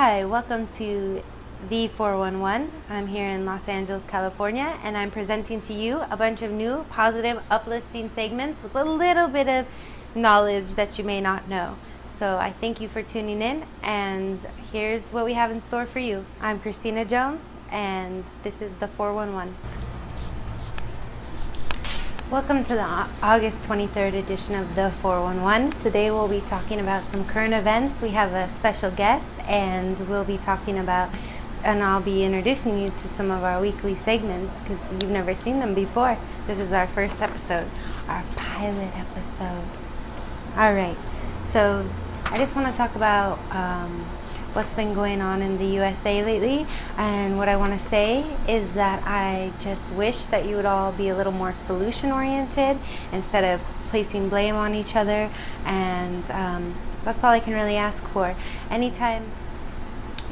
Hi, welcome to The411. I'm here in Los Angeles, California, and I'm presenting to you a bunch of new, positive, uplifting segments with a little bit of knowledge that you may not know. So I thank you for tuning in, and here's what we have in store for you. I'm Christina Jones, and this is The411. Welcome to the August 23rd edition of The 411. Today we'll be talking about some current events. We have a special guest, and we'll be talking about, and I'll be introducing you to some of our weekly segments because you've never seen them before. This is our first episode, our pilot episode. All right, so I just want to talk about what's been going on in the USA lately, and what I want to say is that I just wish that you would all be a little more solution oriented instead of placing blame on each other, and that's all I can really ask for. Anytime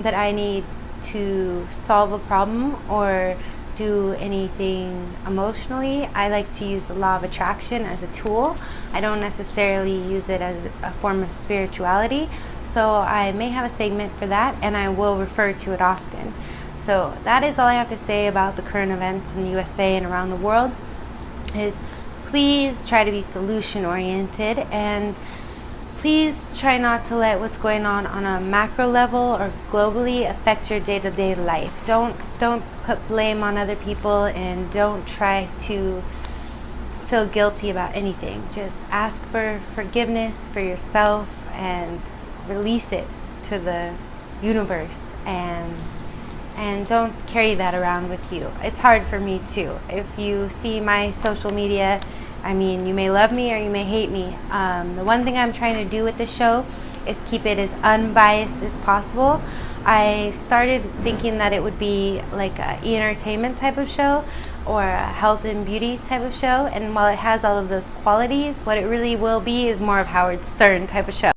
that I need to solve a problem or do anything emotionally, I like to use the law of attraction as a tool. I don't necessarily use it as a form of spirituality, so I may have a segment for that, and I will refer to it often. So that is all I have to say about the current events in the USA and around the world. Is please try to be solution oriented, and please try not to let what's going on a macro level or globally affect your day-to-day life. Don't put blame on other people, and don't try to feel guilty about anything. Just ask for forgiveness for yourself and release it to the universe, and don't carry that around with you. It's hard for me too. If you see my social media, I mean, you may love me or you may hate me. The one thing I'm trying to do with the show is keep it as unbiased as possible. I started thinking that it would be like an entertainment type of show or a health and beauty type of show, and while it has all of those qualities, what it really will be is more of Howard Stern type of show.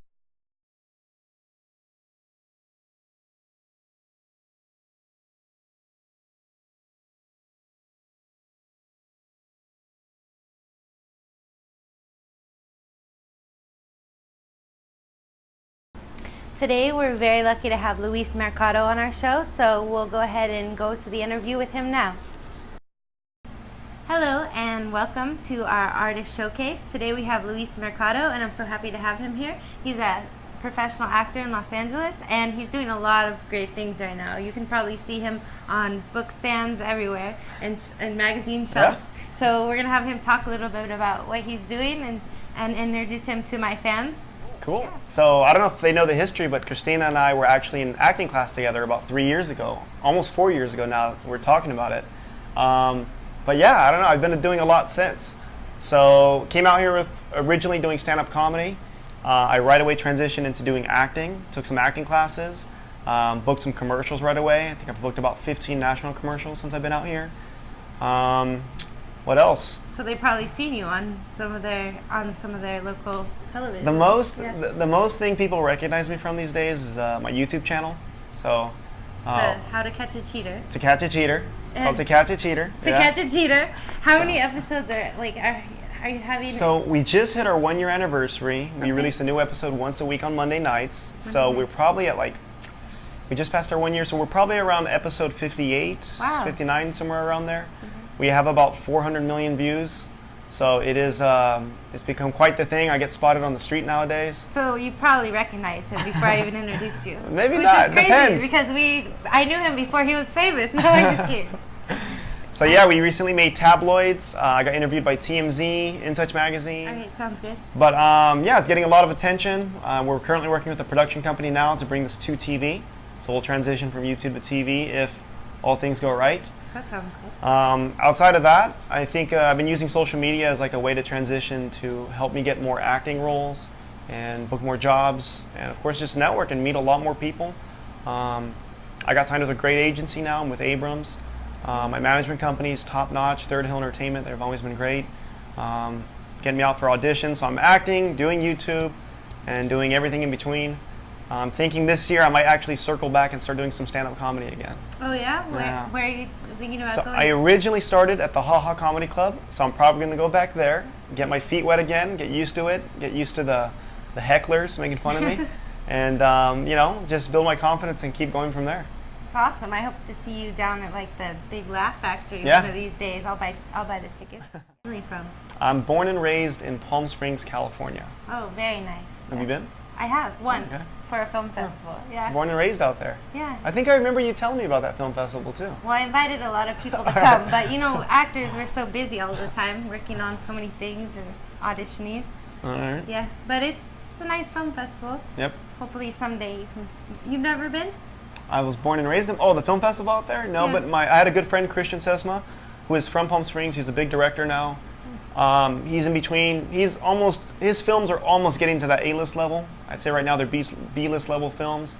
Today we're very lucky to have Luis Mercado on our show, so we'll go ahead and go to the interview with him now. Hello and welcome to our artist showcase. Today we have Luis Mercado, and I'm so happy to have him here. He's a professional actor in Los Angeles, and he's doing a lot of great things right now. You can probably see him on book stands everywhere and magazine shelves. Yeah. So we're going to have him talk a little bit about what he's doing and introduce him to my fans. Cool. Yeah. So I don't know if they know the history, but Christina and I were actually in acting class together about 3 years ago, almost 4 years ago now. We're talking about it. But yeah, I don't know. I've been doing a lot since. So came out here with originally doing stand-up comedy. I right away transitioned into doing acting. Took some acting classes. Booked some commercials right away. I think I've booked about 15 national commercials since I've been out here. What else? So they've probably seen you on some of their local television. The most thing people recognize me from these days is my YouTube channel. So How to Catch a Cheater. To Catch a Cheater. It's called To Catch a Cheater. To Catch a Cheater. How many episodes are you having? So we just hit our 1 year anniversary. We release a new episode once a week on Monday nights. So we're probably at we just passed our 1 year, so we're probably around episode 58, 59, somewhere around there. We have about 400 million views, so it is. It's become quite the thing. I get spotted on the street nowadays. So you probably recognize him before I even introduced you. Maybe not. Which is crazy, depends. because I knew him before he was famous. No, I'm just kidding. So yeah, we recently made tabloids. I got interviewed by TMZ, In Touch magazine. All right, sounds good. But yeah, it's getting a lot of attention. We're currently working with a production company now to bring this to TV. So we'll transition from YouTube to TV if all things go right. That sounds good. Outside of that, I think I've been using social media as like a way to transition to help me get more acting roles and book more jobs, and of course just network and meet a lot more people. I got signed with a great agency now. I'm with Abrams. My management company is top notch, Third Hill Entertainment. They've always been great. Getting me out for auditions. So I'm acting, doing YouTube, and doing everything in between. I'm thinking this year I might actually circle back and start doing some stand-up comedy again. Oh yeah? Where are you thinking about going? I originally started at the Ha Ha Comedy Club, so I'm probably going to go back there, get my feet wet again, get used to it, get used to the hecklers making fun of me, and just build my confidence and keep going from there. It's awesome. I hope to see you down at like the big Laugh Factory Yeah. one of these days. I'll buy the tickets. Where are you from? I'm born and raised in Palm Springs, California. Oh, very nice. Have you been? I have once Okay. for a film festival. Yeah. Born and raised out there. Yeah. I think I remember you telling me about that film festival too. Well, I invited a lot of people to come, but actors were so busy all the time, working on so many things and auditioning. All right. Yeah, but it's a nice film festival. Yep. Hopefully someday You've never been? I was born and raised in the film festival out there? No, Yeah. but I had a good friend, Christian Sesma, who is from Palm Springs. He's a big director now. He's in between. His films are almost getting to that A-list level. I'd say right now they're B-list level films.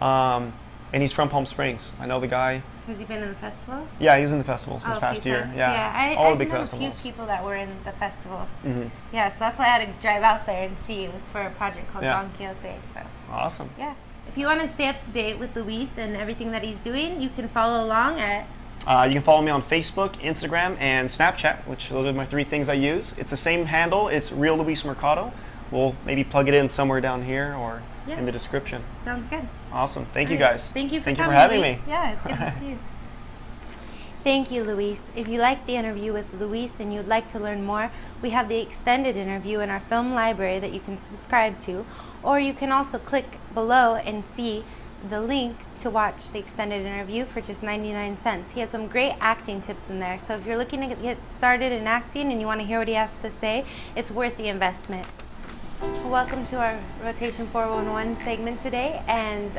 And he's from Palm Springs. I know the guy. Has he been in the festival? Yeah, he's in the festivals this a past few year. times. Yeah, I all the big know festivals. a few people that were in the festival. Mhm. Yeah, so that's why I had to drive out there and see. It was for a project called Yeah. Don Quixote. So Awesome. yeah, if you want to stay up to date with Luis and everything that he's doing, you can follow along at. You can follow me on Facebook, Instagram, and Snapchat, which those are my 3 things I use. It's the same handle. It's Real Luis Mercado. We'll maybe plug it in somewhere down here or Yeah. in the description. Sounds good. Awesome. Thank you All right. guys. Thank you for Thank coming, you for having Luis. me. Yeah, it's good to see you. Thank you, Luis. If you liked the interview with Luis and you'd like to learn more, we have the extended interview in our film library that you can subscribe to, or you can also click below and see the link to watch the extended interview for just 99 cents. He has some great acting tips in there, so if you're looking to get started in acting and you want to hear what he has to say, it's worth the investment. Welcome to our Rotation 411 segment today, and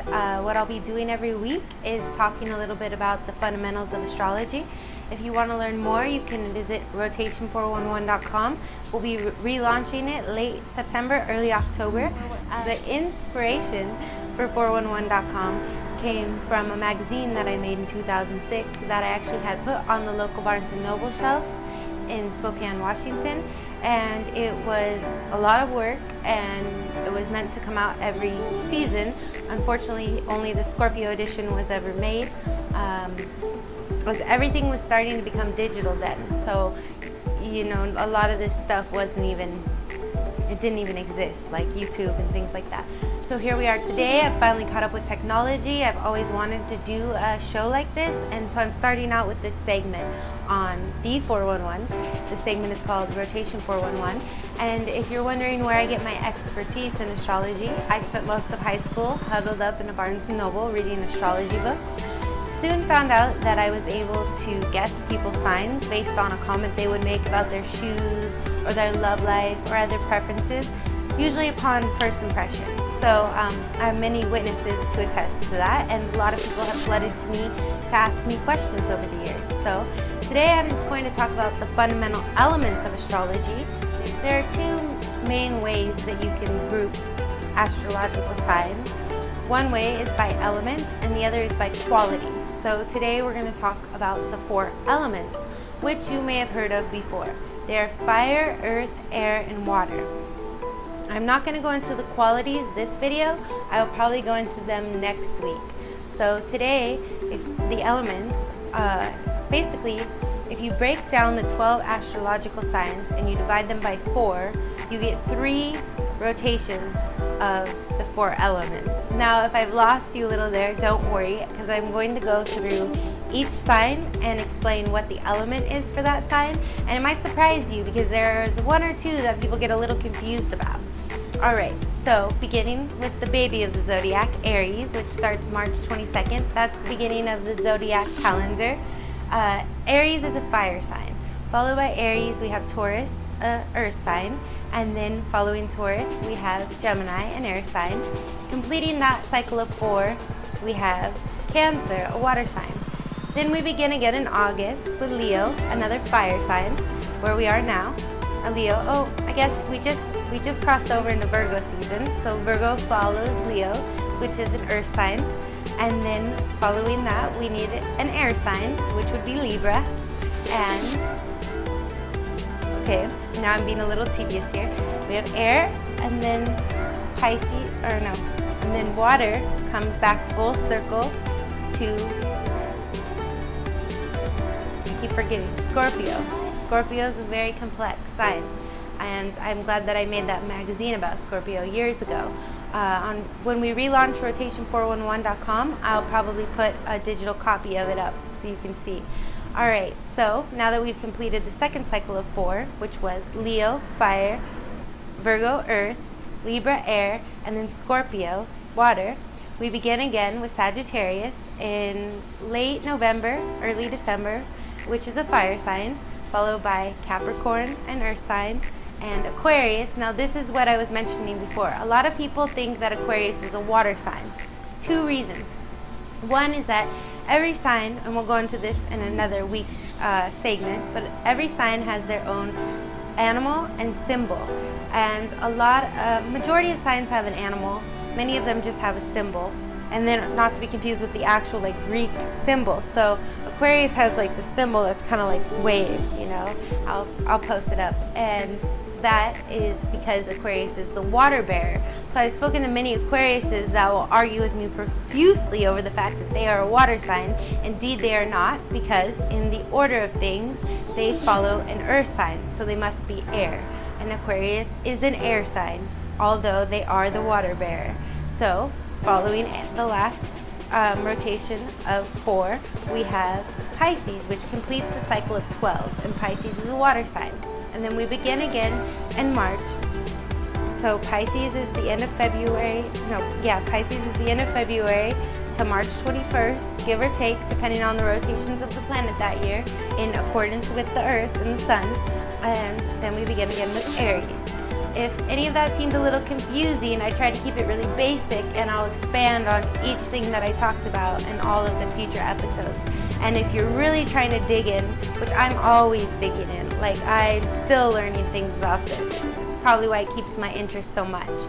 what I'll be doing every week is talking a little bit about the fundamentals of astrology. If you want to learn more, you can visit rotation411.com. We'll be relaunching it late September, early October. The inspiration for 411.com came from a magazine that I made in 2006 that I actually had put on the local Barnes & Noble shelves in Spokane, Washington, and it was a lot of work, and it was meant to come out every season. Unfortunately, only the Scorpio edition was ever made, because everything was starting to become digital then. So, a lot of this stuff it didn't even exist, like YouTube and things like that. So here we are today. I've finally caught up with technology. I've always wanted to do a show like this, and so I'm starting out with this segment on The411. The segment is called Rotation 411, and if you're wondering where I get my expertise in astrology, I spent most of high school huddled up in a Barnes & Noble reading astrology books. Soon found out that I was able to guess people's signs based on a comment they would make about their shoes or their love life or other preferences, usually upon first impression. So I have many witnesses to attest to that, and a lot of people have flooded to me to ask me questions over the years. So today I'm just going to talk about the fundamental elements of astrology. There are 2 main ways that you can group astrological signs. One way is by element, and the other is by quality. So today we're going to talk about the 4 elements, which you may have heard of before. They are fire, earth, air, and water. I'm not going to go into the qualities this video. I will probably go into them next week. So today, if the elements, basically, if you break down the 12 astrological signs and you divide them by 4, you get 3 rotations of the 4 elements. Now, if I've lost you a little there, don't worry, because I'm going to go through each sign and explain what the element is for that sign, and it might surprise you because there's 1 or 2 that people get a little confused about. Alright, so beginning with the baby of the zodiac, Aries, which starts March 22nd. That's the beginning of the zodiac calendar. Aries is a fire sign. Followed by Aries, we have Taurus, a earth sign, and then following Taurus, we have Gemini, an air sign. Completing that cycle of 4, we have Cancer, a water sign. Then we begin again in August with Leo, another fire sign, where we are now. A Leo, I guess we just crossed over into Virgo season, so Virgo follows Leo, which is an earth sign. And then following that, we need an air sign, which would be Libra. And, okay, now I'm being a little tedious here. We have air, and then Pisces, and then water comes back full circle to, I keep forgetting, Scorpio. Scorpio is a very complex sign, and I'm glad that I made that magazine about Scorpio years ago. When we relaunch rotation411.com, I'll probably put a digital copy of it up so you can see. All right, so now that we've completed the second cycle of 4, which was Leo, fire, Virgo, earth, Libra, air, and then Scorpio, water, we begin again with Sagittarius in late November, early December, which is a fire sign, followed by Capricorn, an earth sign, and Aquarius. Now this is what I was mentioning before. A lot of people think that Aquarius is a water sign. 2 reasons. One is that every sign, and we'll go into this in another week's segment, but every sign has their own animal and symbol. And majority of signs have an animal. Many of them just have a symbol. And then not to be confused with the actual like Greek symbol. So Aquarius has like the symbol that's kind of like waves, you know. I'll post it up. And that is because Aquarius is the water bearer. So I've spoken to many Aquariuses that will argue with me profusely over the fact that they are a water sign. Indeed, they are not, because in the order of things, they follow an earth sign, so they must be air. And Aquarius is an air sign, although they are the water bearer. So, following the last rotation of 4, we have Pisces, which completes the cycle of 12, and Pisces is a water sign. And then we begin again in March. So Pisces is the end of February. Pisces is the end of February to March 21st, give or take, depending on the rotations of the planet that year, in accordance with the Earth and the Sun. And then we begin again with Aries. If any of that seemed a little confusing, I try to keep it really basic, and I'll expand on each thing that I talked about in all of the future episodes. And if you're really trying to dig in, which I'm always digging in, like I'm still learning things about this. It's probably why it keeps my interest so much.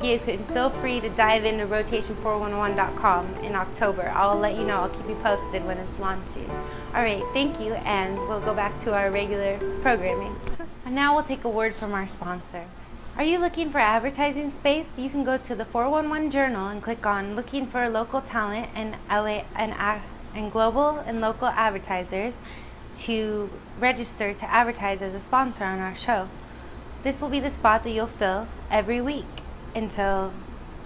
You can feel free to dive into rotation411.com in October. I'll let you know. I'll keep you posted when it's launching. All right, thank you, and we'll go back to our regular programming. And now we'll take a word from our sponsor. Are you looking for advertising space? You can go to the 411 Journal and click on Looking for Local Talent and LA and global and local advertisers to register to advertise as a sponsor on our show. This will be the spot that you'll fill every week until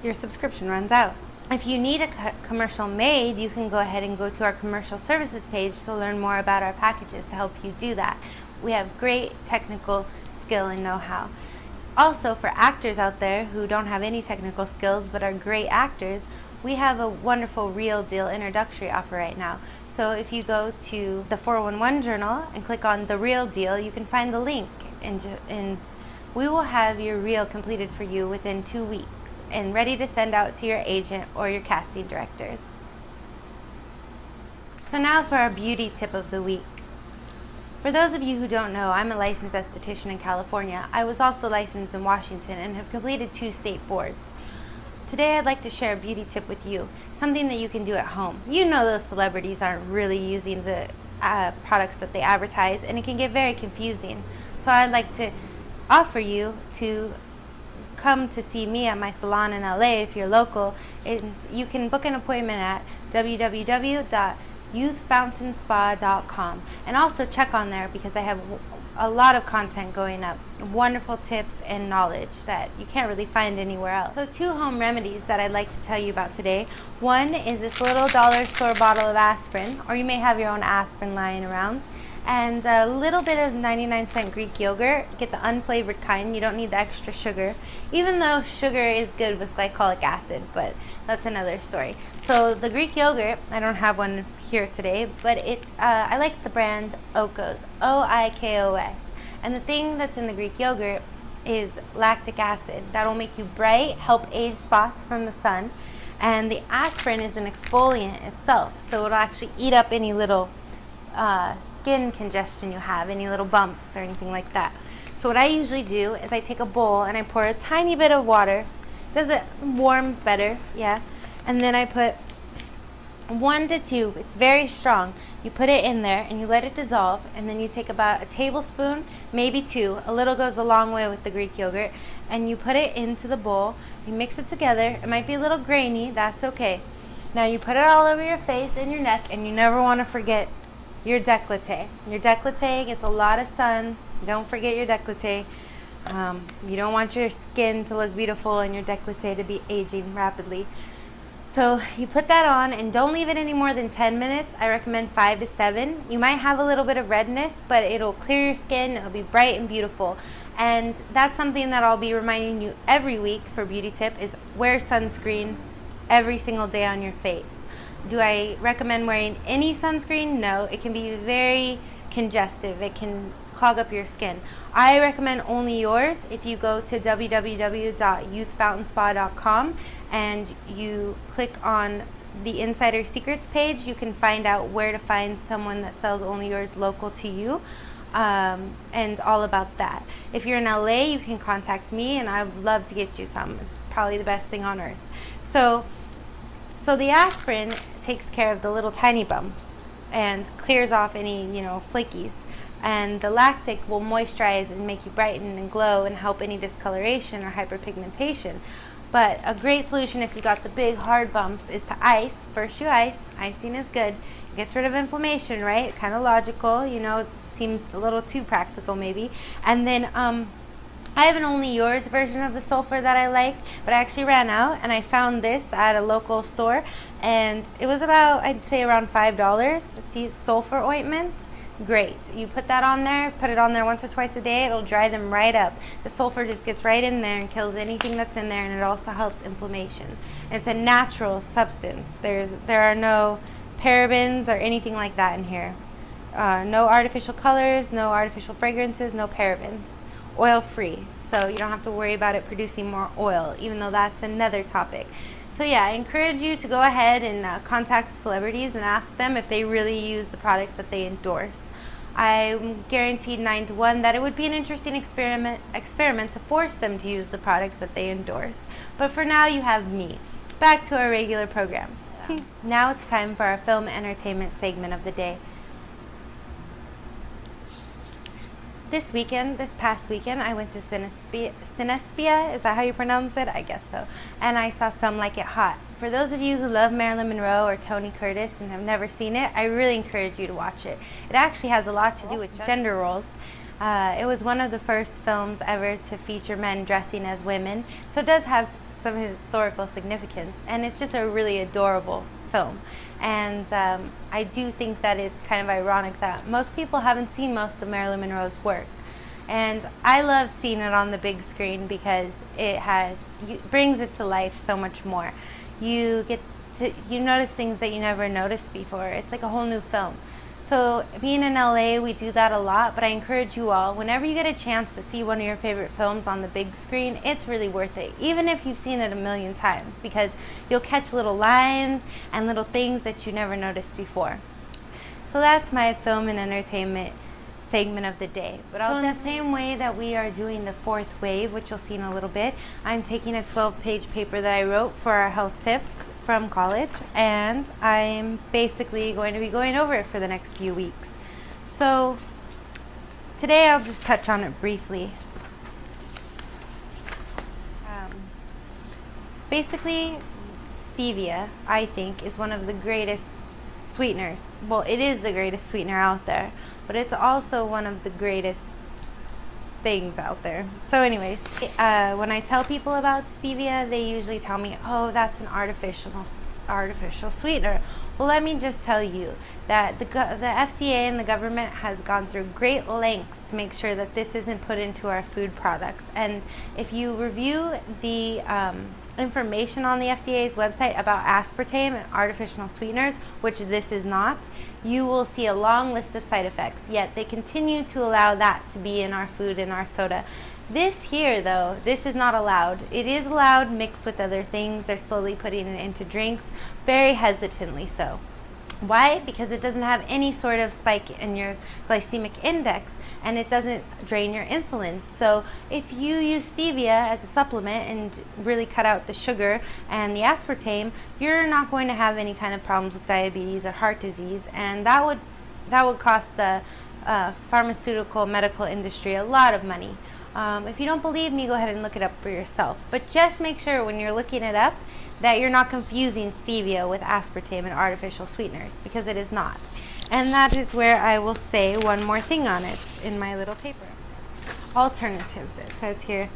your subscription runs out. If you need a commercial made, you can go ahead and go to our commercial services page to learn more about our packages to help you do that. We have great technical skill and know-how. Also, for actors out there who don't have any technical skills but are great actors, we have a wonderful Real Deal introductory offer right now. So if you go to the 411 Journal and click on the Real Deal, you can find the link, and we will have your reel completed for you within 2 weeks and ready to send out to your agent or your casting directors. So now for our beauty tip of the week. For those of you who don't know, I'm a licensed esthetician in California. I was also licensed in Washington and have completed 2 state boards. Today I'd like to share a beauty tip with you, something that you can do at home. You know those celebrities aren't really using the products that they advertise, and it can get very confusing. So I'd like to offer you to come to see me at my salon in LA if you're local, and you can book an appointment at www.youthfountainspa.com, and also check on there because I have a lot of content going up, wonderful tips and knowledge that you can't really find anywhere else. So 2 home remedies that I'd like to tell you about today. One is this little dollar store bottle of aspirin, or you may have your own aspirin lying around, and a little bit of 99-cent Greek yogurt. Get the unflavored kind. You don't need the extra sugar, even though sugar is good with glycolic acid, but that's another story. So the Greek yogurt, I don't have one here today, but I like the brand Oikos, O-I-K-O-S. And the thing that's in the Greek yogurt is lactic acid. That'll make you bright, help age spots from the sun. And the aspirin is an exfoliant itself, so it'll actually eat up any little skin congestion you have, any little bumps or anything like that. So what I usually do is I take a bowl and I pour a tiny bit of water. Does it warms better, yeah. And then I put 1 to 2, it's very strong. You put it in there and you let it dissolve, and then you take about a tablespoon, maybe 2, a little goes a long way with the Greek yogurt, and you put it into the bowl, you mix it together. It might be a little grainy, that's okay. Now you put it all over your face and your neck, and you never want to forget your décolleté. Your décolleté gets a lot of sun. Don't forget your décolleté. You don't want your skin to look beautiful and your décolleté to be aging rapidly. So you put that on and don't leave it any more than 10 minutes. I recommend 5 to 7. You might have a little bit of redness, but it'll clear your skin. It'll be bright and beautiful. And that's something that I'll be reminding you every week for beauty tip is wear sunscreen every single day on your face. Do I recommend wearing any sunscreen? No, it can be very congestive. It can clog up your skin. I recommend only yours. If you go to www.youthfountainspa.com and you click on the Insider Secrets page, you can find out where to find someone that sells only yours local to you, and all about that. If you're in LA, you can contact me and I'd love to get you some. It's probably the best thing on earth. So the aspirin takes care of the little tiny bumps and clears off any, flakies. And the lactic will moisturize and make you brighten and glow and help any discoloration or hyperpigmentation. But a great solution if you got the big hard bumps is to ice. First you ice. Icing is good. It gets rid of inflammation, right? Kind of logical, it seems a little too practical maybe. And then I have an only yours version of the sulfur that I like, but I actually ran out and I found this at a local store and it was about, I'd say around $5. See, sulfur ointment. Great. You put that on there, put it on there once or twice a day, it'll dry them right up. The sulfur just gets right in there and kills anything that's in there, and it also helps inflammation. It's a natural substance. There are no parabens or anything like that in here. No artificial colors, no artificial fragrances, no parabens. Oil free, so you don't have to worry about it producing more oil, even though that's another topic. So yeah, I encourage you to go ahead and contact celebrities and ask them if they really use the products that they endorse. I'm guaranteed 9 to 1 that it would be an interesting experiment to force them to use the products that they endorse. But for now, you have me. Back to our regular program. Now it's time for our film entertainment segment of the day. This past weekend, I went to Cinespia. Is that how you pronounce it? I guess so. And I saw Some Like It Hot. For those of you who love Marilyn Monroe or Tony Curtis and have never seen it, I really encourage you to watch it. It actually has a lot to do with gender roles. It was one of the first films ever to feature men dressing as women, so it does have some historical significance, and it's just a really adorable film. And I do think that it's kind of ironic that most people haven't seen most of Marilyn Monroe's work. And I loved seeing it on the big screen because it brings it to life so much more. You notice things that you never noticed before. It's like a whole new film. So being in LA, we do that a lot, but I encourage you all, whenever you get a chance to see one of your favorite films on the big screen, it's really worth it, even if you've seen it a million times, because you'll catch little lines and little things that you never noticed before. So that's my film and entertainment segment of the day. But so in the same way that we are doing the fourth wave, which you'll see in a little bit, I'm taking a 12-page paper that I wrote for our health tips from college, and I'm basically going to be going over it for the next few weeks. So today I'll just touch on it briefly. Basically, stevia, I think, is one of the greatest sweeteners. Well, it is the greatest sweetener out there, but it's also one of the greatest things out there. So anyways, when I tell people about stevia, they usually tell me, oh, that's an artificial sweetener. Well, let me just tell you that the FDA and the government has gone through great lengths to make sure that this isn't put into our food products. And if you review the information on the FDA's website about aspartame and artificial sweeteners, which this is not, you will see a long list of side effects, yet they continue to allow that to be in our food and our soda. This here, though, this is not allowed. It is allowed mixed with other things. They're slowly putting it into drinks, very hesitantly so. Why? Because it doesn't have any sort of spike in your glycemic index, and it doesn't drain your insulin. So if you use stevia as a supplement and really cut out the sugar and the aspartame, you're not going to have any kind of problems with diabetes or heart disease, and that would cost the pharmaceutical medical industry a lot of money. If you don't believe me, go ahead and look it up for yourself. But just make sure when you're looking it up that you're not confusing stevia with aspartame and artificial sweeteners, because it is not. And that is where I will say one more thing on it in my little paper. alternatives, it says here.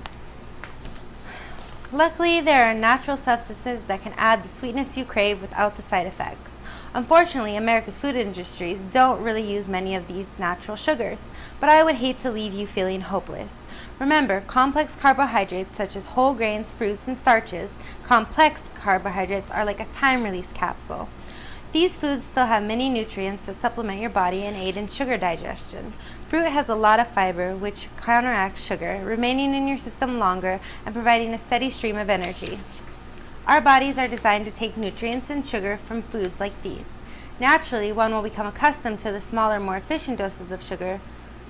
Luckily, there are natural substances that can add the sweetness you crave without the side effects. Unfortunately, America's food industries don't really use many of these natural sugars, but I would hate to leave you feeling hopeless. Remember, complex carbohydrates such as whole grains, fruits, and starches, complex carbohydrates are like a time-release capsule. These foods still have many nutrients that supplement your body and aid in sugar digestion. Fruit has a lot of fiber, which counteracts sugar, remaining in your system longer and providing a steady stream of energy. Our bodies are designed to take nutrients and sugar from foods like these. Naturally, one will become accustomed to the smaller, more efficient doses of sugar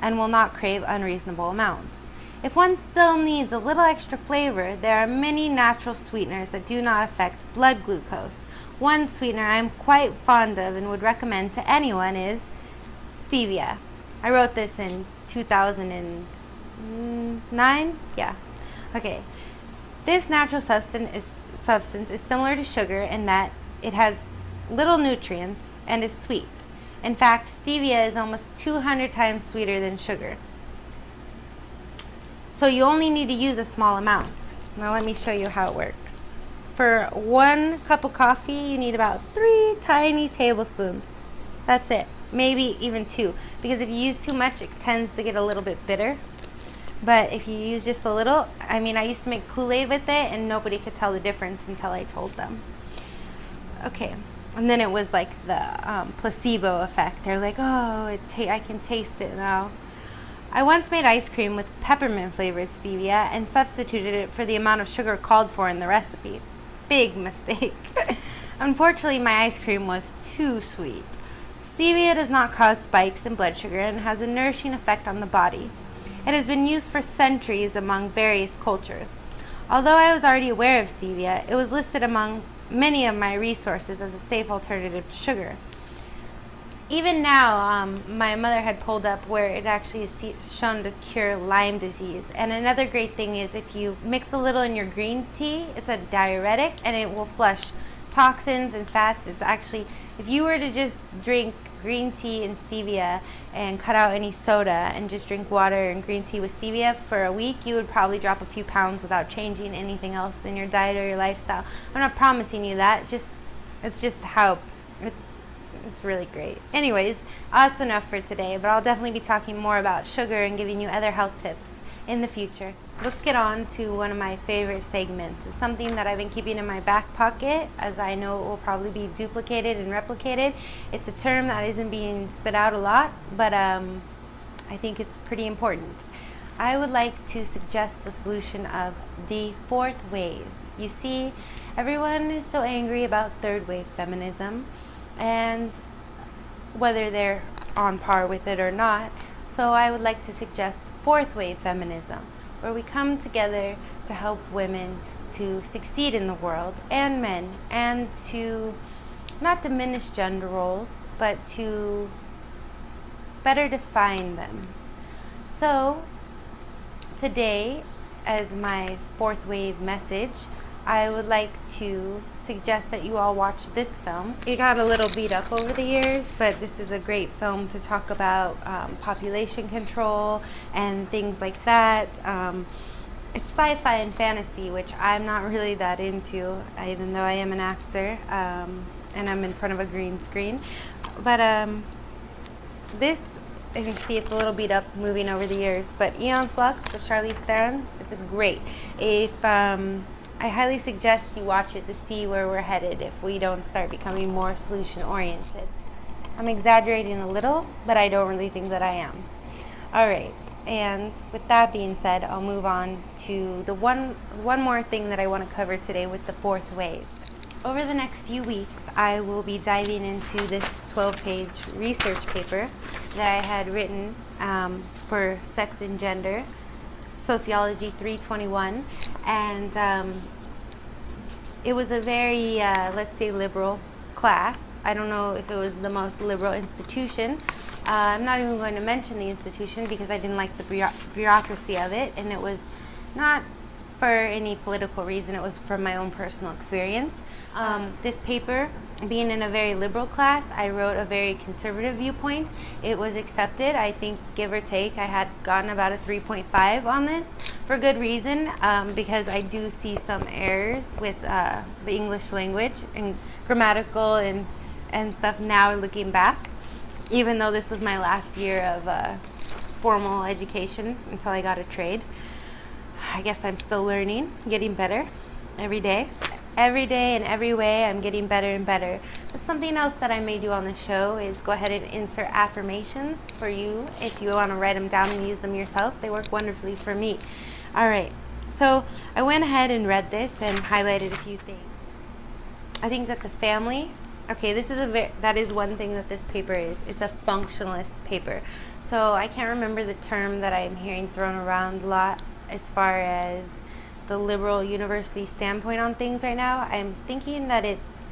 and will not crave unreasonable amounts. If one still needs a little extra flavor, there are many natural sweeteners that do not affect blood glucose. One sweetener I'm quite fond of and would recommend to anyone is stevia. I wrote this in 2009. Yeah. Okay. This natural substance is similar to sugar in that it has little nutrients and is sweet. In fact, stevia is almost 200 times sweeter than sugar. So you only need to use a small amount. Now let me show you how it works. For 1 cup of coffee, you need about 3 tiny tablespoons. That's it. Maybe even 2. Because if you use too much, it tends to get a little bit bitter. But if you use just a little, I used to make Kool-Aid with it, and nobody could tell the difference until I told them. Okay. And then it was like the placebo effect. They're like, oh, I can taste it now. I once made ice cream with peppermint flavored stevia and substituted it for the amount of sugar called for in the recipe. Big mistake. Unfortunately, my ice cream was too sweet. Stevia does not cause spikes in blood sugar and has a nourishing effect on the body. It has been used for centuries among various cultures. Although I was already aware of stevia, it was listed among many of my resources as a safe alternative to sugar. Even now, my mother had pulled up where it actually is shown to cure Lyme disease. And another great thing is if you mix a little in your green tea, it's a diuretic and it will flush toxins and fats. It's actually, if you were to just drink green tea and stevia and cut out any soda and just drink water and green tea with stevia for a week, you would probably drop a few pounds without changing anything else in your diet or your lifestyle. I'm not promising you that. It's just how it's really great. Anyways, that's enough for today, but I'll definitely be talking more about sugar and giving you other health tips in the future. Let's get on to one of my favorite segments. It's something that I've been keeping in my back pocket as I know it will probably be duplicated and replicated. It's a term that isn't being spit out a lot, but I think it's pretty important. I would like to suggest the solution of the fourth wave. You see, everyone is so angry about third wave feminism and whether they're on par with it or not. So I would like to suggest fourth wave feminism, where we come together to help women to succeed in the world and men, and to not diminish gender roles, but to better define them. So today, as my fourth wave message, I would like to suggest that you all watch this film. It got a little beat up over the years, but this is a great film to talk about population control and things like that. It's sci-fi and fantasy, which I'm not really that into, even though I am an actor and I'm in front of a green screen. But this, you can see it's a little beat up moving over the years, but Aeon Flux with Charlize Theron, it's great. If I highly suggest you watch it to see where we're headed if we don't start becoming more solution-oriented. I'm exaggerating a little, but I don't really think that I am. All right, and with that being said, I'll move on to the one more thing that I want to cover today with the fourth wave. Over the next few weeks, I will be diving into this 12-page research paper that I had written for Sex and Gender, Sociology 321, and it was a very, let's say, liberal class. I don't know if it was the most liberal institution. I'm not even going to mention the institution because I didn't like the bureaucracy of it, and it was not for any political reason. It was from my own personal experience. This paper, being in a very liberal class, I wrote a very conservative viewpoint. It was accepted. I think, give or take, I had gotten about a 3.5 on this for good reason, because I do see some errors with the English language and grammatical and stuff now looking back, even though this was my last year of formal education until I got a trade. I guess I'm still learning, getting better every day. Every day in every way, I'm getting better and better. But something else that I may do on the show is go ahead and insert affirmations for you if you want to write them down and use them yourself. They work wonderfully for me. All right, so I went ahead and read this and highlighted a few things. I think that the family, okay, this is that is one thing that this paper is. It's a functionalist paper. So I can't remember the term that I'm hearing thrown around a lot as far as the liberal university standpoint on things right now. I'm thinking that it's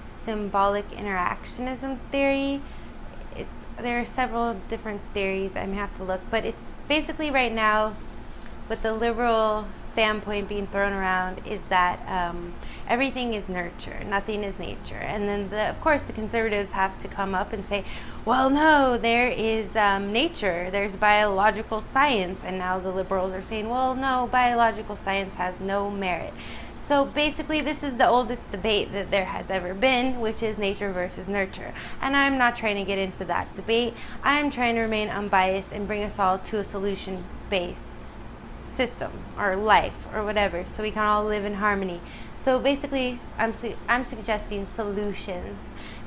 symbolic interactionism theory. There are several different theories. I may have to look, but it's basically right now, with the liberal standpoint being thrown around, is that everything is nurture, nothing is nature. And then, of course, the conservatives have to come up and say, well, no, there is nature, there's biological science. And now the liberals are saying, well, no, biological science has no merit. So basically, this is the oldest debate that there has ever been, which is nature versus nurture. And I'm not trying to get into that debate. I'm trying to remain unbiased and bring us all to a solution-based system or life or whatever, so we can all live in harmony. So basically, I'm suggesting solutions.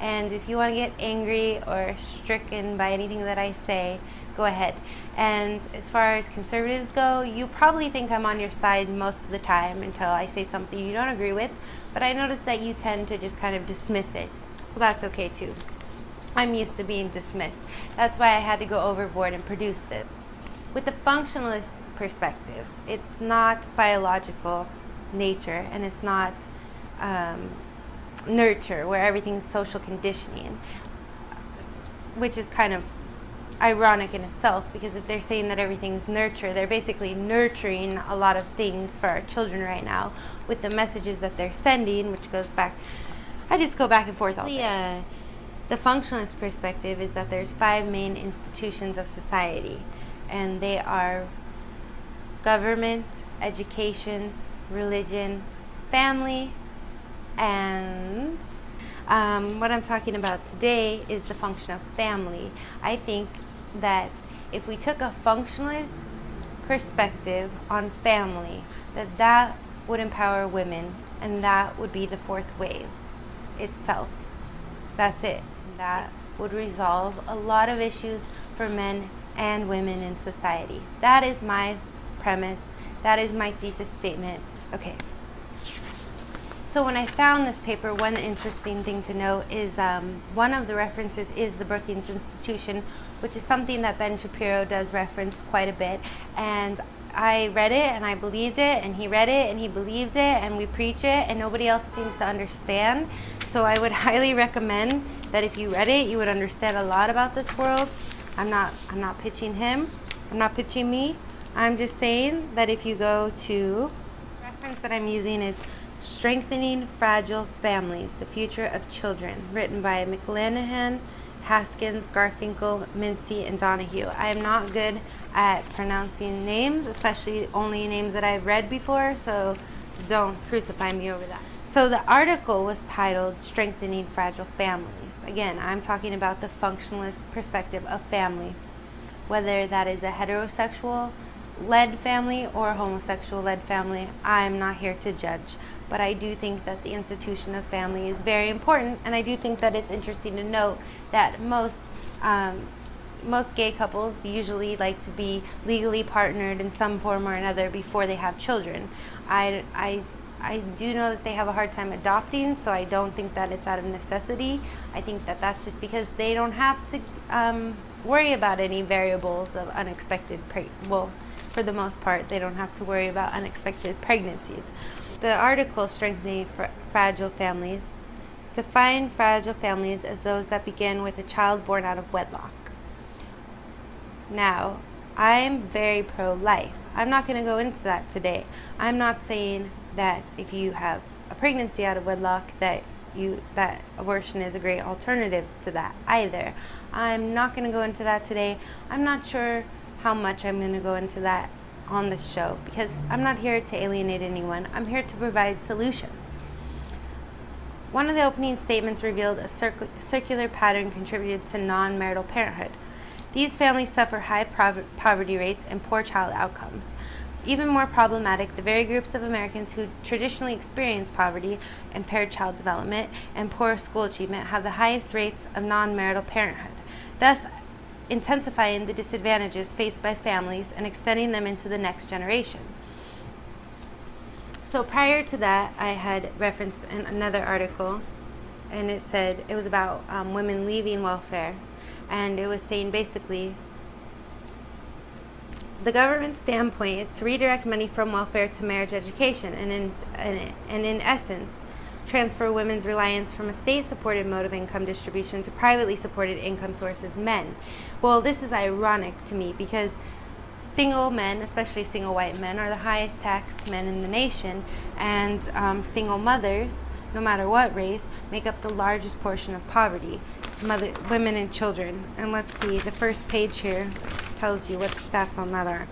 And if you want to get angry or stricken by anything that I say, go ahead. And as far as conservatives go, you probably think I'm on your side most of the time until I say something you don't agree with, but I notice that you tend to just kind of dismiss it. So that's okay too. I'm used to being dismissed. That's why I had to go overboard and produce it. With the functionalist perspective, it's not biological nature, and it's not nurture, where everything's social conditioning, which is kind of ironic in itself, because if they're saying that everything's nurture, they're basically nurturing a lot of things for our children right now with the messages that they're sending, which goes back, I just go back and forth all day. The functionalist perspective is that there's 5 main institutions of society, and they are government, education, religion, family, and what I'm talking about today is the function of family. I think that if we took a functionalist perspective on family, that would empower women, and that would be the 4th wave itself. That's it. That would resolve a lot of issues for men and women in society. That is my premise. That is my thesis statement. Okay. So when I found this paper, one interesting thing to note is one of the references is the Brookings Institution, which is something that Ben Shapiro does reference quite a bit. And I read it and I believed it, and he read it and he believed it, and we preach it, and nobody else seems to understand. So I would highly recommend that if you read it, you would understand a lot about this world. I'm not pitching him. I'm not pitching me. I'm just saying that if you go to, the reference that I'm using is Strengthening Fragile Families, The Future of Children, written by McLanahan, Haskins, Garfinkel, Mincy, and Donahue. I am not good at pronouncing names, especially only names that I've read before, so don't crucify me over that. So the article was titled Strengthening Fragile Families. Again, I'm talking about the functionalist perspective of family, whether that is a heterosexual-led family or a homosexual-led family. I'm not here to judge, but I do think that the institution of family is very important, and I do think that it's interesting to note that most gay couples usually like to be legally partnered in some form or another before they have children. I do know that they have a hard time adopting, so I don't think that it's out of necessity. I think that that's just because they don't have to worry about any variables of unexpected for the most part, they don't have to worry about unexpected pregnancies. The article, Strengthening Fragile Families, defined fragile families as those that begin with a child born out of wedlock. Now, I am very pro-life. I'm not going to go into that today. I'm not saying that if you have a pregnancy out of wedlock that abortion is a great alternative to that either. I'm not going to go into that today. I'm not sure how much I'm going to go into that on this show because I'm not here to alienate anyone. I'm here to provide solutions. One of the opening statements revealed a circular pattern contributed to non-marital parenthood. These families suffer high poverty rates and poor child outcomes. Even more problematic, the very groups of Americans who traditionally experience poverty, impaired child development, and poor school achievement have the highest rates of non-marital parenthood, thus intensifying the disadvantages faced by families and extending them into the next generation. So prior to that, I had referenced another article, and it said it was about women leaving welfare, and it was saying basically the government's standpoint is to redirect money from welfare to marriage education, and in essence transfer women's reliance from a state-supported mode of income distribution to privately supported income sources, men. Well, this is ironic to me because single men, especially single white men, are the highest taxed men in the nation, and single mothers, no matter what race, make up the largest portion of poverty, women and children. And let's see, the first page here tells you what the stats on that are.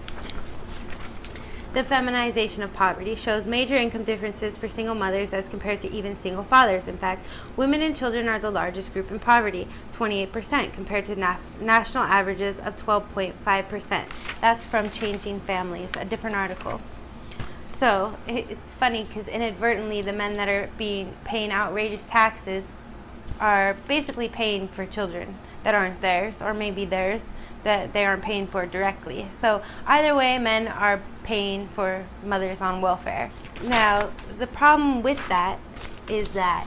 The feminization of poverty shows major income differences for single mothers as compared to even single fathers. In fact, women and children are the largest group in poverty, 28%, compared to national averages of 12.5%. That's from Changing Families, a different article. So it's funny because inadvertently the men that are paying outrageous taxes are basically paying for children that aren't theirs, or maybe theirs that they aren't paying for directly. So either way, men are paying for mothers on welfare. Now, the problem with that is that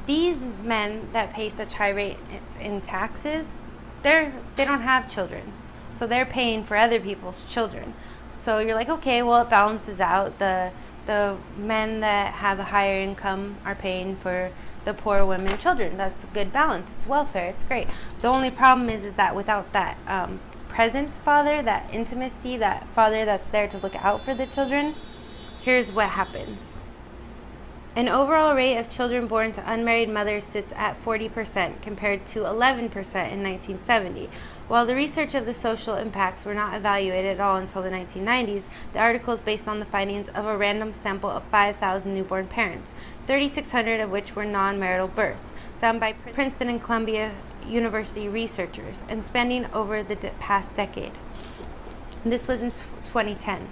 these men that pay such high rates in taxes, they don't have children. So they're paying for other people's children. So you're like, okay, well, it balances out. The men that have a higher income are paying for the poor women and children. That's a good balance. It's welfare. It's great. The only problem is that without that present father, that intimacy, that father that's there to look out for the children, here's what happens. An overall rate of children born to unmarried mothers sits at 40% compared to 11% in 1970. While the research of the social impacts were not evaluated at all until the 1990s, the article is based on the findings of a random sample of 5,000 newborn parents, 3,600 of which were non-marital births, done by Princeton and Columbia University researchers, and spanning over the past decade. This was in 2010.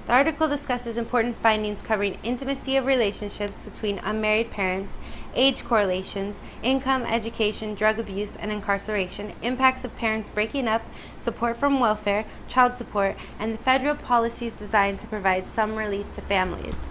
The article discusses important findings covering intimacy of relationships between unmarried parents, age correlations, income, education, drug abuse, and incarceration, impacts of parents breaking up, support from welfare, child support, and the federal policies designed to provide some relief to families.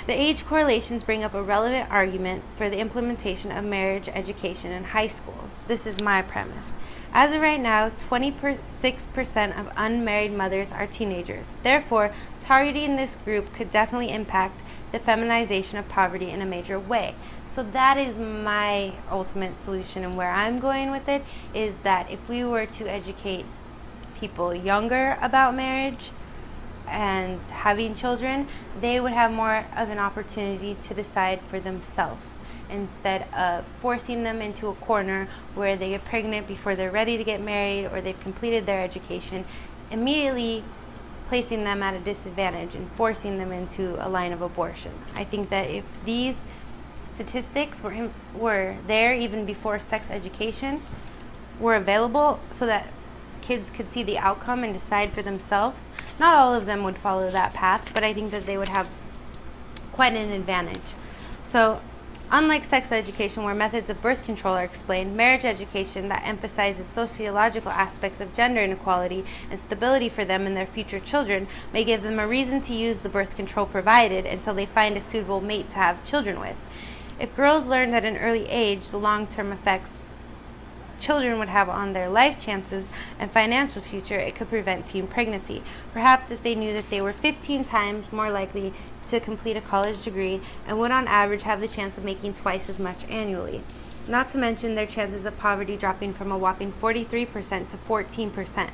The age correlations bring up a relevant argument for the implementation of marriage education in high schools. This is my premise. As of right now, 26% of unmarried mothers are teenagers. Therefore, targeting this group could definitely impact the feminization of poverty in a major way. So that is my ultimate solution, and where I'm going with it is that if we were to educate people younger about marriage and having children, they would have more of an opportunity to decide for themselves, instead of forcing them into a corner where they get pregnant before they're ready to get married or they've completed their education, immediately placing them at a disadvantage and forcing them into a line of abortion. I think that if these statistics were there even before sex education were available so that kids could see the outcome and decide for themselves, not all of them would follow that path, but I think that they would have quite an advantage. So unlike sex education, where methods of birth control are explained, marriage education that emphasizes sociological aspects of gender inequality and stability for them and their future children may give them a reason to use the birth control provided until they find a suitable mate to have children with. If girls learned at an early age the long-term effects children would have on their life chances and financial future, it could prevent teen pregnancy. Perhaps if they knew that they were 15 times more likely to complete a college degree and would on average have the chance of making twice as much annually. Not to mention their chances of poverty dropping from a whopping 43% to 14%.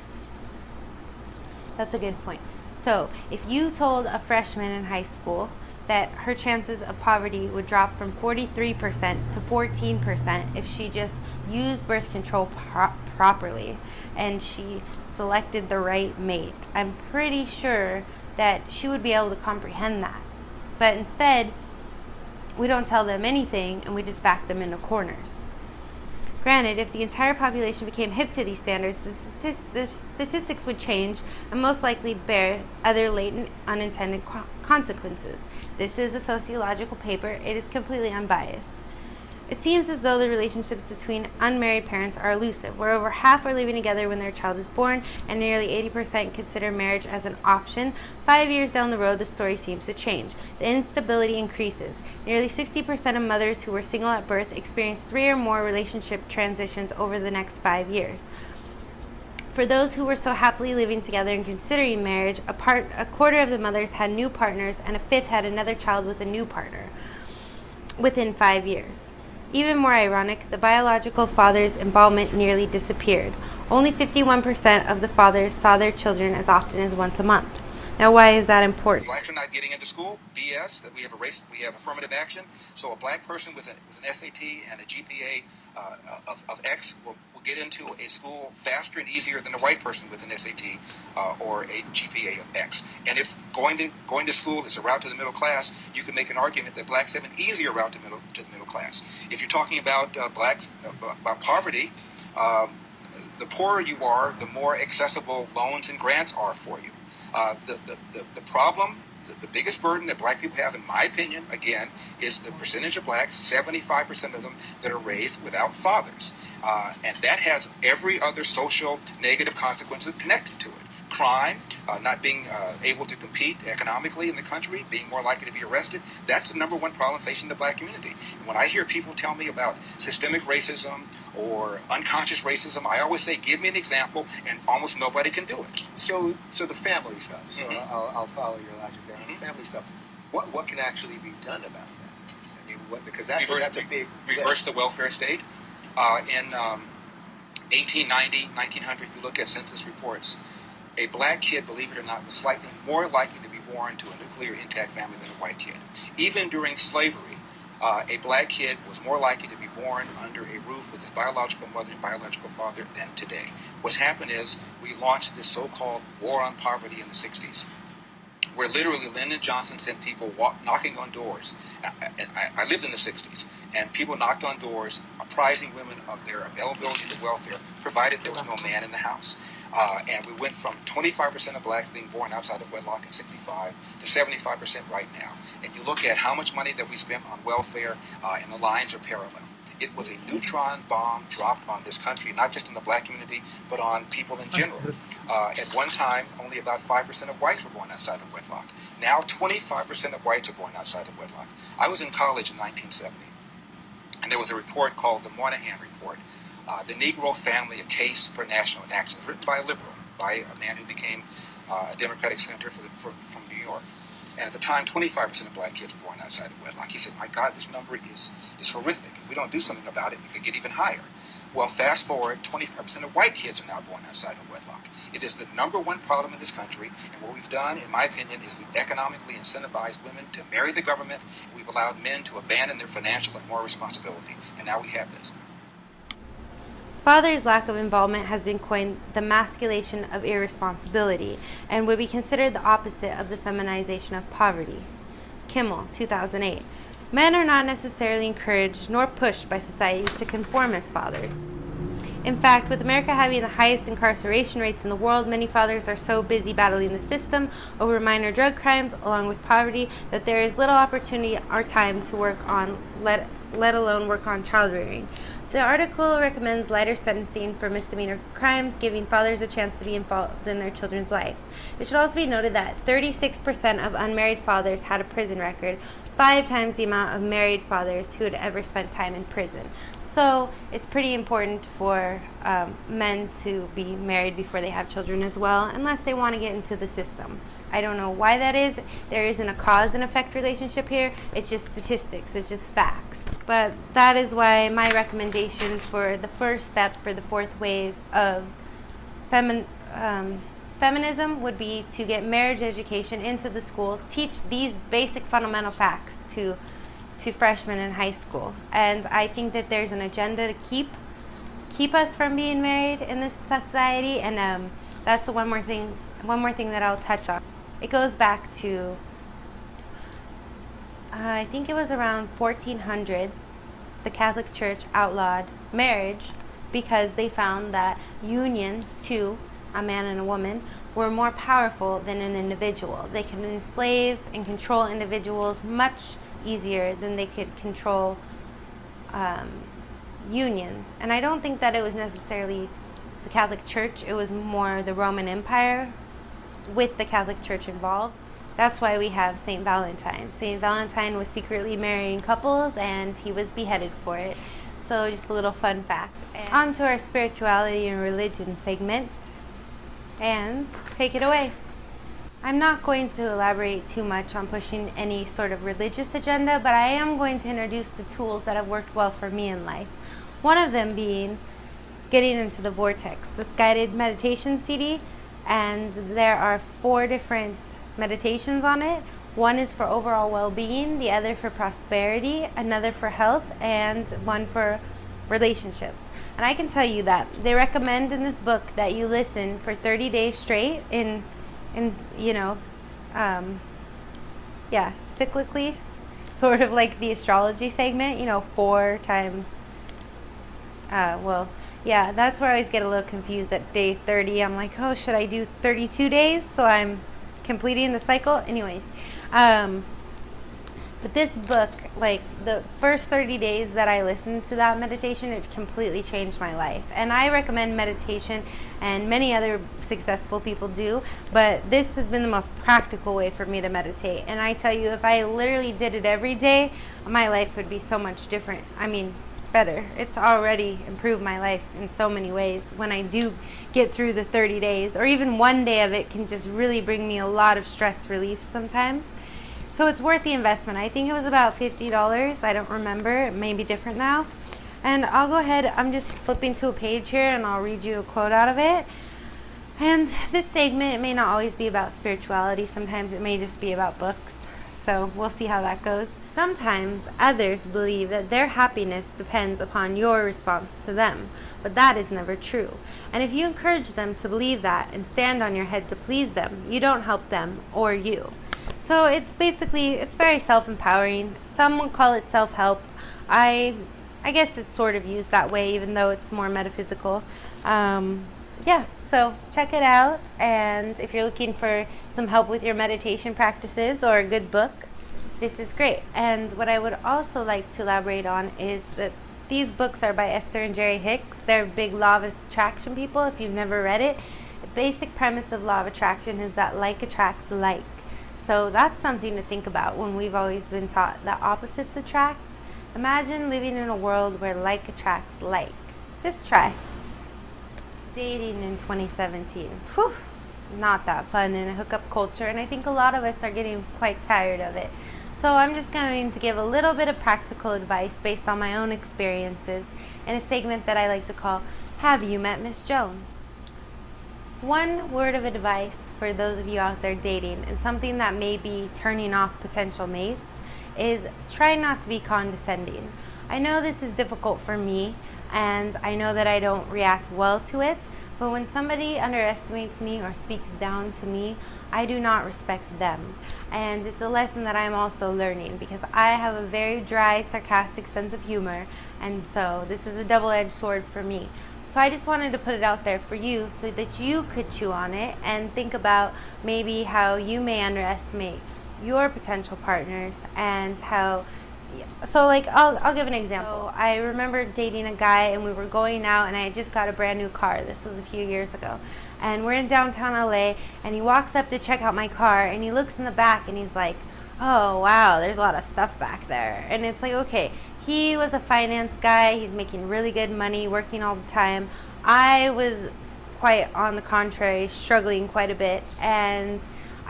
That's a good point. So, if you told a freshman in high school that her chances of poverty would drop from 43% to 14% if she just used birth control properly and she selected the right mate, I'm pretty sure that she would be able to comprehend that. But instead, we don't tell them anything and we just back them into corners. Granted, if the entire population became hip to these standards, the statistics would change and most likely bear other latent unintended consequences. This is a sociological paper. It is completely unbiased. It seems as though the relationships between unmarried parents are elusive, where over half are living together when their child is born, and nearly 80% consider marriage as an option. 5 years down the road, the story seems to change. The instability increases. Nearly 60% of mothers who were single at birth experience 3 or more relationship transitions over the next 5 years. For those who were so happily living together and considering marriage, a quarter of the mothers had new partners, and a fifth had another child with a new partner within 5 years. Even more ironic, the biological father's involvement nearly disappeared. Only 51% of the fathers saw their children as often as once a month. Now, why is that important? Blacks are not getting into school. BS. That we have we have affirmative action. So a black person with an SAT and a GPA of X will get into a school faster and easier than a white person with an SAT or a GPA of X. And if going to school is a route to the middle class, you can make an argument that blacks have an easier route to the middle class. If you're talking about blacks about poverty, the poorer you are, the more accessible loans and grants are for you. The problem, the biggest burden that black people have, in my opinion, again, is the percentage of blacks, 75% of them, that are raised without fathers. And that has every other social negative consequence connected to it. Crime, not being able to compete economically in the country, being more likely to be arrested, that's the number one problem facing the black community. And when I hear people tell me about systemic racism or unconscious racism, I always say, give me an example, and almost nobody can do it. So the family stuff, so I'll follow your logic there. The family stuff, what can actually be done about that? I mean, because that's a big... Reverse the welfare state. In 1890, 1900, you look at census reports, a black kid, believe it or not, was slightly more likely to be born to a nuclear intact family than a white kid. Even during slavery, a black kid was more likely to be born under a roof with his biological mother and biological father than today. What's happened is we launched this so-called war on poverty in the 60s, where literally Lyndon Johnson sent people knocking on doors. I lived in the 60s, and people knocked on doors apprising women of their availability to welfare, provided there was no man in the house. And we went from 25% of blacks being born outside of wedlock in 65 to 75% right now. And you look at how much money that we spent on welfare, and the lines are parallel. It was a neutron bomb dropped on this country, not just in the black community, but on people in general. At one time, only about 5% of whites were born outside of wedlock. Now 25% of whites are born outside of wedlock. I was in college in 1970, and there was a report called the Moynihan Report, The Negro Family, A Case for National Action. It's written by a liberal, by a man who became a Democratic senator from New York. And at the time, 25% of black kids were born outside of wedlock. He said, my God, this number is horrific. If we don't do something about it, it could get even higher. Well, fast forward, 25% of white kids are now born outside of wedlock. It is the number one problem in this country, and what we've done, in my opinion, is we've economically incentivized women to marry the government, and we've allowed men to abandon their financial and moral responsibility, and now we have this. Father's lack of involvement has been coined the masculation of irresponsibility and would be considered the opposite of the feminization of poverty. Kimmel, 2008. Men are not necessarily encouraged nor pushed by society to conform as fathers. In fact, with America having the highest incarceration rates in the world, many fathers are so busy battling the system over minor drug crimes along with poverty that there is little opportunity or time to work on, let alone work on child rearing. The article recommends lighter sentencing for misdemeanor crimes, giving fathers a chance to be involved in their children's lives. It should also be noted that 36% of unmarried fathers had a prison record, 5 times the amount of married fathers who had ever spent time in prison. So it's pretty important for men to be married before they have children as well, unless they want to get into the system. I don't know why that is. There isn't a cause and effect relationship here. It's just statistics. It's just facts. But that is why my recommendations for the first step for the fourth wave of feminism would be to get marriage education into the schools, teach these basic fundamental facts to freshmen in high school. And I think that there's an agenda to keep us from being married in this society, and that's the one more thing that I'll touch on. It goes back to I think it was around 1400 the Catholic Church outlawed marriage because they found that unions, two, a man and a woman, were more powerful than an individual. They could enslave and control individuals much easier than they could control unions. And I don't think that it was necessarily the Catholic Church, it was more the Roman Empire with the Catholic Church involved. That's why we have St. Valentine. St. Valentine was secretly marrying couples and he was beheaded for it. So just a little fun fact. And on to our spirituality and religion segment. And take it away. I'm not going to elaborate too much on pushing any sort of religious agenda, but I am going to introduce the tools that have worked well for me in life. One of them being getting into the vortex, this guided meditation CD, and there are 4 different meditations on it. One is for overall well-being, the other for prosperity, another for health, and one for relationships. And I can tell you that they recommend in this book that you listen for 30 days straight cyclically, sort of like the astrology segment, 4 times. That's where I always get a little confused at day 30. I'm like, oh, should I do 32 days so I'm completing the cycle? Anyways, but this book, like the first 30 days that I listened to that meditation, it completely changed my life. And I recommend meditation, and many other successful people do, but this has been the most practical way for me to meditate. And I tell you, if I literally did it every day, my life would be so much different. I mean, better. It's already improved my life in so many ways. When I do get through the 30 days, or even one day of it can just really bring me a lot of stress relief sometimes. So it's worth the investment. I think it was about $50. I don't remember. It may be different now. And I'll go ahead. I'm just flipping to a page here and I'll read you a quote out of it. And this segment, it may not always be about spirituality. Sometimes it may just be about books. So we'll see how that goes. Sometimes others believe that their happiness depends upon your response to them, but that is never true. And if you encourage them to believe that and stand on your head to please them, you don't help them or you. So it's very self-empowering. Some would call it self-help. I guess it's sort of used that way, even though it's more metaphysical. So check it out. And if you're looking for some help with your meditation practices or a good book, this is great. And what I would also like to elaborate on is that these books are by Esther and Jerry Hicks. They're big law of attraction people. If you've never read it, the basic premise of law of attraction is that like attracts like. So that's something to think about when we've always been taught that opposites attract. Imagine living in a world where like attracts like. Just try. Dating in 2017. Whew, not that fun in a hookup culture, and I think a lot of us are getting quite tired of it. So I'm just going to give a little bit of practical advice based on my own experiences in a segment that I like to call Have You Met Miss Jones? One word of advice for those of you out there dating, and something that may be turning off potential mates, is try not to be condescending. I know this is difficult for me, and I know that I don't react well to it, but when somebody underestimates me or speaks down to me, I do not respect them. And it's a lesson that I'm also learning, because I have a very dry, sarcastic sense of humor, and so this is a double-edged sword for me. So I just wanted to put it out there for you so that you could chew on it and think about maybe how you may underestimate your potential partners, and how. So I'll give an example. So I remember dating a guy, and we were going out, and I had just got a brand new car. This was a few years ago. And we're in downtown LA, and he walks up to check out my car, and he looks in the back, and he's like, oh wow, there's a lot of stuff back there. And it's like, okay, he was a finance guy, he's making really good money, working all the time. I was quite on the contrary, struggling quite a bit, and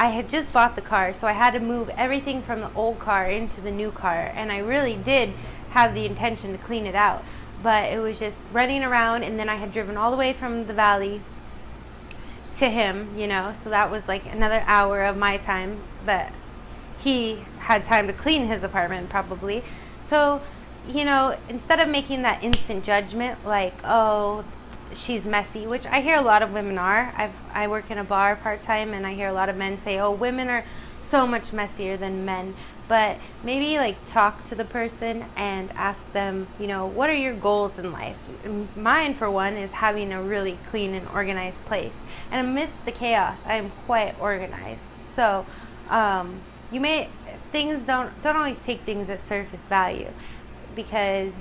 I had just bought the car, so I had to move everything from the old car into the new car, and I really did have the intention to clean it out. But it was just running around, and then I had driven all the way from the valley to him, so that was like another hour of my time that he had time to clean his apartment probably. So, instead of making that instant judgment like, oh, she's messy, which I hear a lot of women are. I work in a bar part-time, and I hear a lot of men say, oh, women are so much messier than men. But maybe like talk to the person and ask them, what are your goals in life? Mine, for one, is having a really clean and organized place. And amidst the chaos, I am quite organized. So don't always take things at surface value, because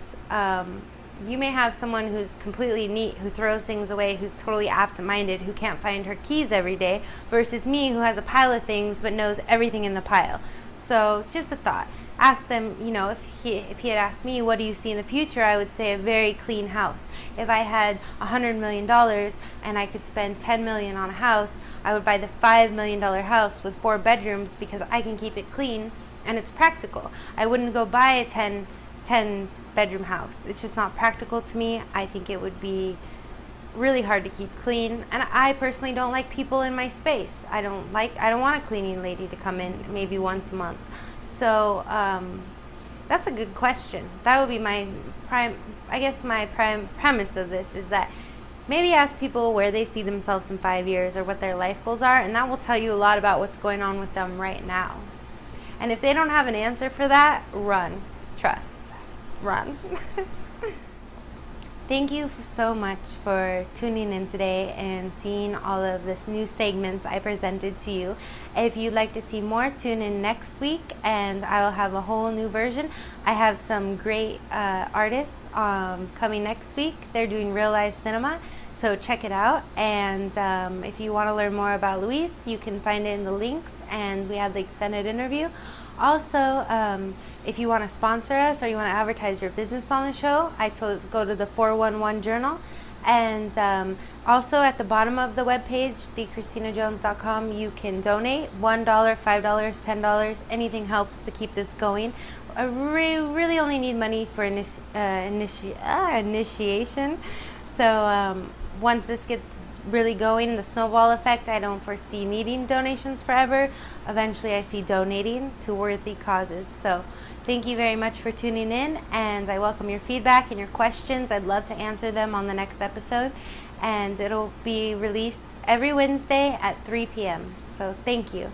you may have someone who's completely neat, who throws things away, who's totally absent-minded, who can't find her keys every day, versus me, who has a pile of things but knows everything in the pile. So just a thought. Ask them, if he had asked me, what do you see in the future, I would say a very clean house. If I had $100 million and I could spend $10 million on a house, I would buy the $5 million house with 4 bedrooms, because I can keep it clean and it's practical. I wouldn't go buy a 10 bedroom house. It's just not practical to me. I think it would be really hard to keep clean, and I personally don't like people in my space. I don't want a cleaning lady to come in maybe once a month. So that's a good question. That would be my prime premise of this, is that maybe ask people where they see themselves in 5 years, or what their life goals are, and that will tell you a lot about what's going on with them right now. And if they don't have an answer for that, run. Trust. Run. Thank you so much for tuning in today and seeing all of this new segments I presented to you. If you'd like to see more, tune in next week, and I will have a whole new version. I have some great artists coming next week. They're doing real life cinema, so check it out. And if you want to learn more about Luis, you can find it in the links, and we have the extended interview. Also, if you want to sponsor us, or you want to advertise your business on the show, go to the 411 Journal. And also at the bottom of the webpage, thechristinajones.com, you can donate $1, $5, $10. Anything helps to keep this going. I really only need money for initiation. So once this gets really going, the snowball effect, I don't foresee needing donations forever. Eventually I see donating to worthy causes. So thank you very much for tuning in, and I welcome your feedback and your questions. I'd love to answer them on the next episode, and it'll be released every Wednesday at 3 p.m. So thank you.